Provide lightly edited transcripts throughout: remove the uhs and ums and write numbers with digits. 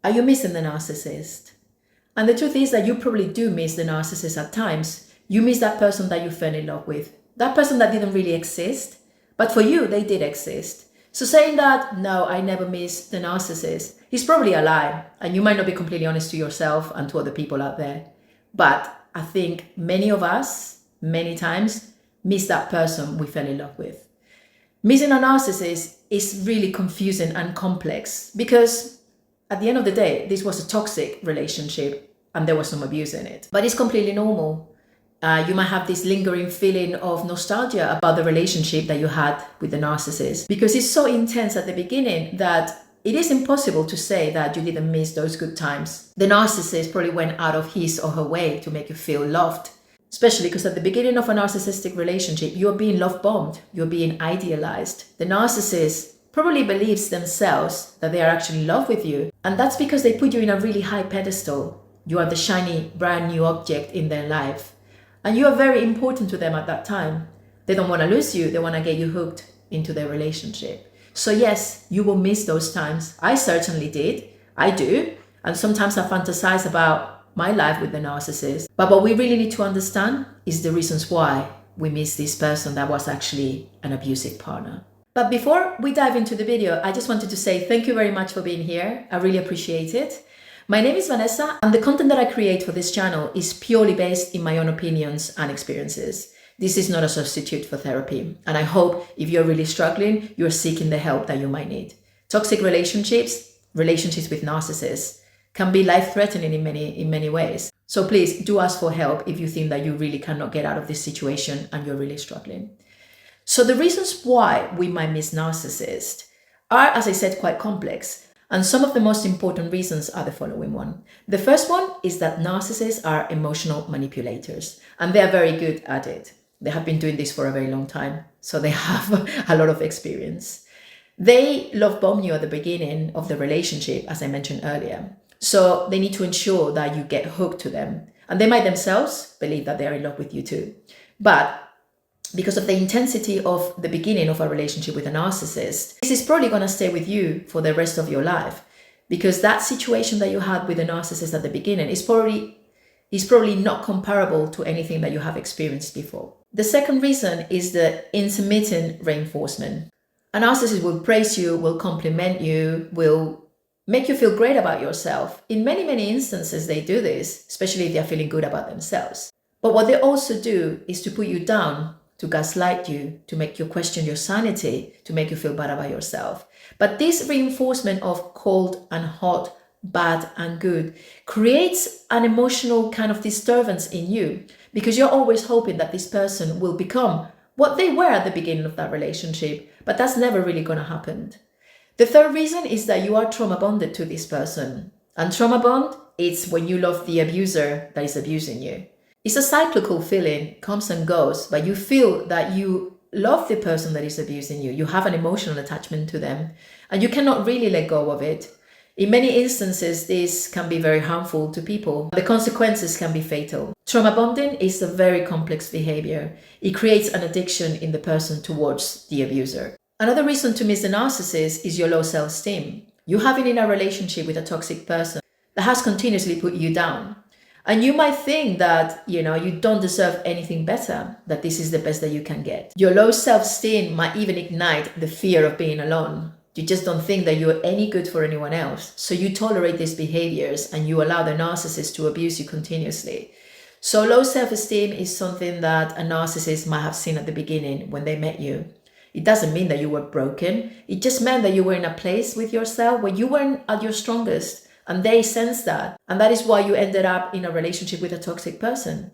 Are you missing the narcissist? And the truth is that you probably do miss the narcissist at times. You miss that person that you fell in love with, that person that didn't really exist, but for you, they did exist. So saying that, no, I never miss the narcissist, is probably a lie. And you might not be completely honest to yourself and to other people out there. But I think many of us, many times, miss that person we fell in love with. Missing a narcissist is really confusing and complex because at the end of the day, this was a toxic relationship and there was some abuse in it. But it's completely normal. You might have this lingering feeling of nostalgia about the relationship that you had with the narcissist because it's so intense at the beginning that it is impossible to say that you didn't miss those good times. The narcissist probably went out of his or her way to make you feel loved, especially because at the beginning of a narcissistic relationship, you're being love bombed, you're being idealized. The narcissist probably believes themselves that they are actually in love with you. And that's because they put you in a really high pedestal. You are the shiny, brand new object in their life. And you are very important to them at that time. They don't want to lose you. They want to get you hooked into their relationship. So yes, you will miss those times. I certainly did. I do. And sometimes I fantasize about my life with the narcissist. But what we really need to understand is the reasons why we miss this person that was actually an abusive partner. But before we dive into the video, I just wanted to say thank you very much for being here. I really appreciate it. My name is Vanessa, and the content that I create for this channel is purely based in my own opinions and experiences. This is not a substitute for therapy, and I hope if you're really struggling, you're seeking the help that you might need. Toxic relationships with narcissists, can be life-threatening in many ways. So please do ask for help if you think that you really cannot get out of this situation and you're really struggling. So the reasons why we might miss narcissists are, as I said, quite complex. And some of the most important reasons are the following one. The first one is that narcissists are emotional manipulators, and they are very good at it. They have been doing this for a very long time, so they have a lot of experience. They love bomb you at the beginning of the relationship, as I mentioned earlier. So they need to ensure that you get hooked to them. And they might themselves believe that they are in love with you too. But because of the intensity of the beginning of a relationship with a narcissist, this is probably going to stay with you for the rest of your life, because that situation that you had with a narcissist at the beginning is probably not comparable to anything that you have experienced before. The second reason is the intermittent reinforcement. A narcissist will praise you, will compliment you, will make you feel great about yourself. In many instances, they do this, especially if they're feeling good about themselves. But what they also do is to put you down, to gaslight you, to make you question your sanity, to make you feel bad about yourself. But this reinforcement of cold and hot, bad and good creates an emotional kind of disturbance in you because you're always hoping that this person will become what they were at the beginning of that relationship, but that's never really going to happen. The third reason is that you are trauma bonded to this person. And trauma bond, it's when you love the abuser that is abusing you. It's a cyclical feeling, comes and goes, but you feel that you love the person that is abusing you. You have an emotional attachment to them, and you cannot really let go of it. In many instances, this can be very harmful to people. The consequences can be fatal. Trauma bonding is a very complex behavior. It creates an addiction in the person towards the abuser. Another reason to miss the narcissist is your low self-esteem. You have been in a relationship with a toxic person that has continuously put you down. And you might think that, you don't deserve anything better, that this is the best that you can get. Your low self-esteem might even ignite the fear of being alone. You just don't think that you're any good for anyone else. So you tolerate these behaviors and you allow the narcissist to abuse you continuously. So low self-esteem is something that a narcissist might have seen at the beginning when they met you. It doesn't mean that you were broken. It just meant that you were in a place with yourself where you weren't at your strongest. And they sense that. And that is why you ended up in a relationship with a toxic person.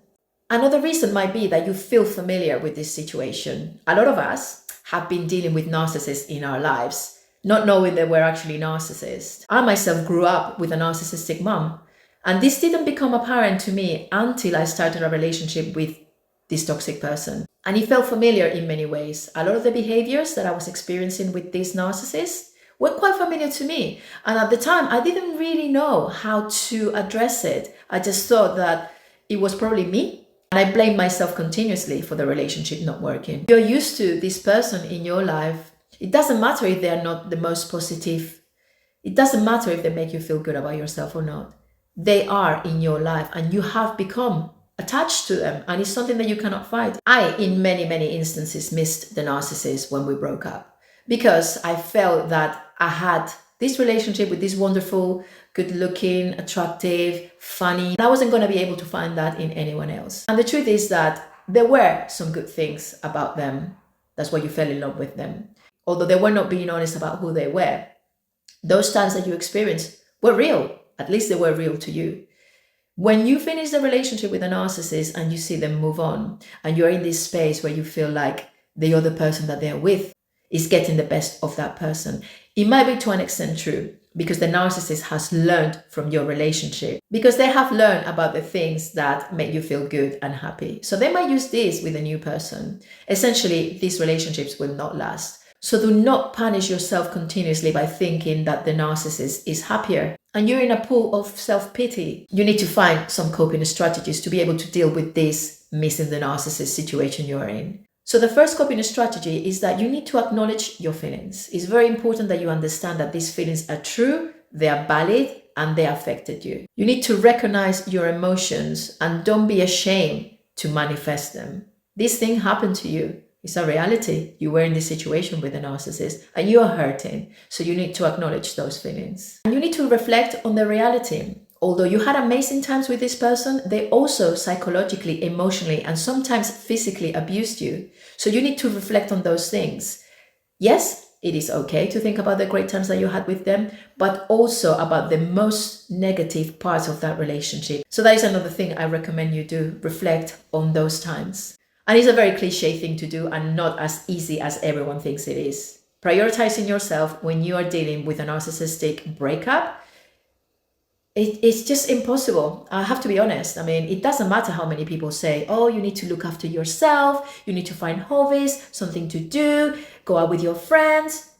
Another reason might be that you feel familiar with this situation. A lot of us have been dealing with narcissists in our lives, not knowing that we're actually narcissists. I myself grew up with a narcissistic mom. And this didn't become apparent to me until I started a relationship with this toxic person. And it felt familiar in many ways. A lot of the behaviors that I was experiencing with this narcissist were quite familiar to me. And at the time, I didn't really know how to address it. I just thought that it was probably me. And I blamed myself continuously for the relationship not working. You're used to this person in your life. It doesn't matter if they're not the most positive It doesn't matter if they make you feel good about yourself or not. They are in your life and you have become attached to them, and it's something that you cannot fight. I, in many, many instances, missed the narcissist when we broke up because I felt that I had this relationship with this wonderful, good-looking, attractive, funny. I wasn't going to be able to find that in anyone else. And the truth is that there were some good things about them. That's why you fell in love with them. Although they were not being honest about who they were, those times that you experienced were real. At least they were real to you. When you finish the relationship with a narcissist and you see them move on, and you're in this space where you feel like the other person that they're with is getting the best of that person, it might be to an extent true because the narcissist has learned from your relationship, because they have learned about the things that make you feel good and happy. So they might use this with a new person. Essentially, these relationships will not last. So do not punish yourself continuously by thinking that the narcissist is happier and you're in a pool of self-pity. You need to find some coping strategies to be able to deal with this missing the narcissist situation you're in. So the first coping strategy is that you need to acknowledge your feelings. It's very important that you understand that these feelings are true, they are valid, and they affected you. You need to recognize your emotions and don't be ashamed to manifest them. This thing happened to you. It's a reality. You were in this situation with a narcissist and you are hurting. So you need to acknowledge those feelings. And you need to reflect on the reality. Although you had amazing times with this person, they also psychologically, emotionally, and sometimes physically abused you. So you need to reflect on those things. Yes, it is okay to think about the great times that you had with them, but also about the most negative parts of that relationship. So that is another thing I recommend you do. Reflect on those times. And it's a very cliche thing to do and not as easy as everyone thinks it is. Prioritizing yourself when you are dealing with a narcissistic breakup, it's just impossible. I have to be honest. I mean, it doesn't matter how many people say, oh, you need to look after yourself, you need to find hobbies, something to do, go out with your friends.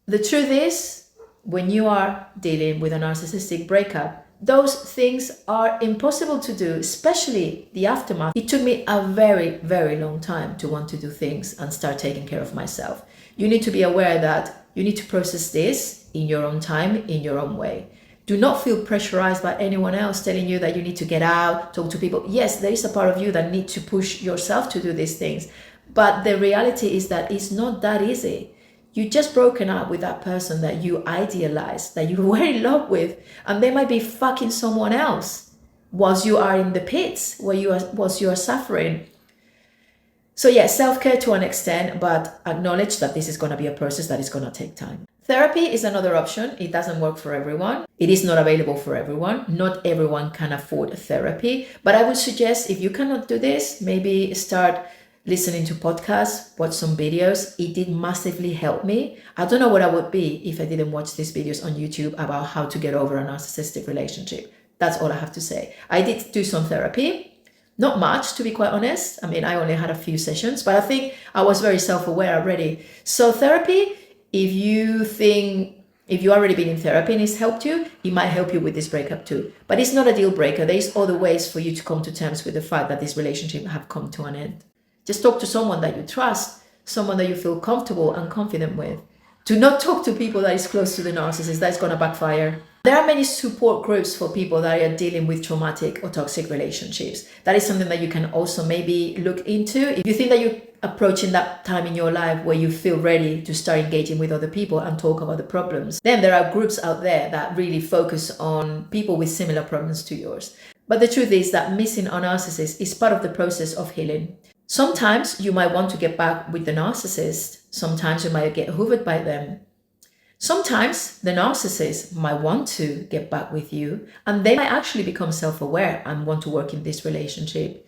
The truth is, when you are dealing with a narcissistic breakup, those things are impossible to do, especially the aftermath. It took me a very, very long time to want to do things and start taking care of myself. You need to be aware that you need to process this in your own time, in your own way. Do not feel pressurized by anyone else telling you that you need to get out, talk to people. Yes, there is a part of you that needs to push yourself to do these things. But the reality is that it's not that easy. You just broken up with that person that you idealized, that you were in love with, and they might be fucking someone else whilst you are in the pits, whilst you are suffering. So yeah, self-care to an extent, but acknowledge that this is going to be a process that is going to take time. Therapy is another option. It doesn't work for everyone. It is not available for everyone. Not everyone can afford therapy. But I would suggest if you cannot do this, maybe start listening to podcasts, watch some videos. It did massively help me. I don't know what I would be if I didn't watch these videos on YouTube about how to get over a narcissistic relationship. That's all I have to say. I did do some therapy. Not much, to be quite honest. I mean, I only had a few sessions, but I think I was very self-aware already. So therapy, if you already been in therapy and it's helped you, it might help you with this breakup too. But it's not a deal breaker. There's other ways for you to come to terms with the fact that this relationship have come to an end. Just talk to someone that you trust, someone that you feel comfortable and confident with. Do not talk to people that is close to the narcissist. That's going to backfire. There are many support groups for people that are dealing with traumatic or toxic relationships. That is something that you can also maybe look into. If you think that you're approaching that time in your life where you feel ready to start engaging with other people and talk about the problems, then there are groups out there that really focus on people with similar problems to yours. But the truth is that missing a narcissist is part of the process of healing. Sometimes you might want to get back with the narcissist. Sometimes you might get hoovered by them. Sometimes the narcissist might want to get back with you and they might actually become self-aware and want to work in this relationship.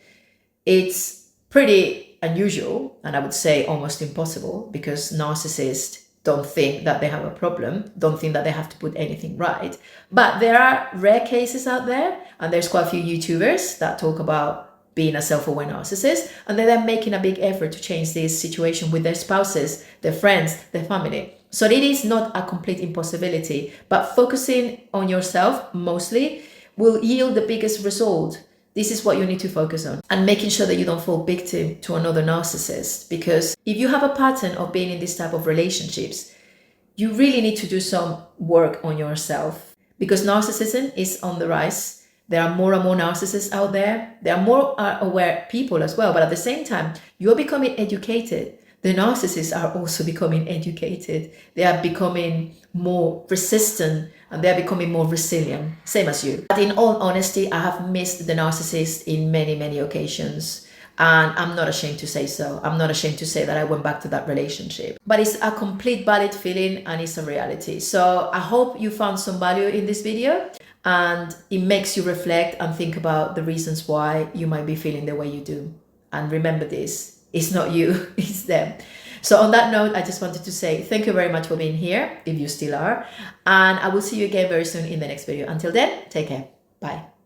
It's pretty unusual and I would say almost impossible because narcissists don't think that they have a problem, don't think that they have to put anything right. But there are rare cases out there and there's quite a few YouTubers that talk about being a self-aware narcissist and they're making a big effort to change this situation with their spouses, their friends, their family. So it is not a complete impossibility, but focusing on yourself mostly will yield the biggest result. This is what you need to focus on and making sure that you don't fall victim to another narcissist. Because if you have a pattern of being in this type of relationships, you really need to do some work on yourself, because narcissism is on the rise. There are more and more narcissists out there. There are more aware people as well. But at the same time, you're becoming educated. The narcissists are also becoming educated. They are becoming more resistant, and they're becoming more resilient, same as you. But in all honesty, I have missed the narcissist in many, many occasions. And I'm not ashamed to say so. I'm not ashamed to say that I went back to that relationship. But it's a complete valid feeling, and it's a reality. So I hope you found some value in this video, and it makes you reflect and think about the reasons why you might be feeling the way you do. And remember this, it's not you, it's them. So on that note, I just wanted to say thank you very much for being here, if you still are. And I will see you again very soon in the next video. Until then, take care. Bye.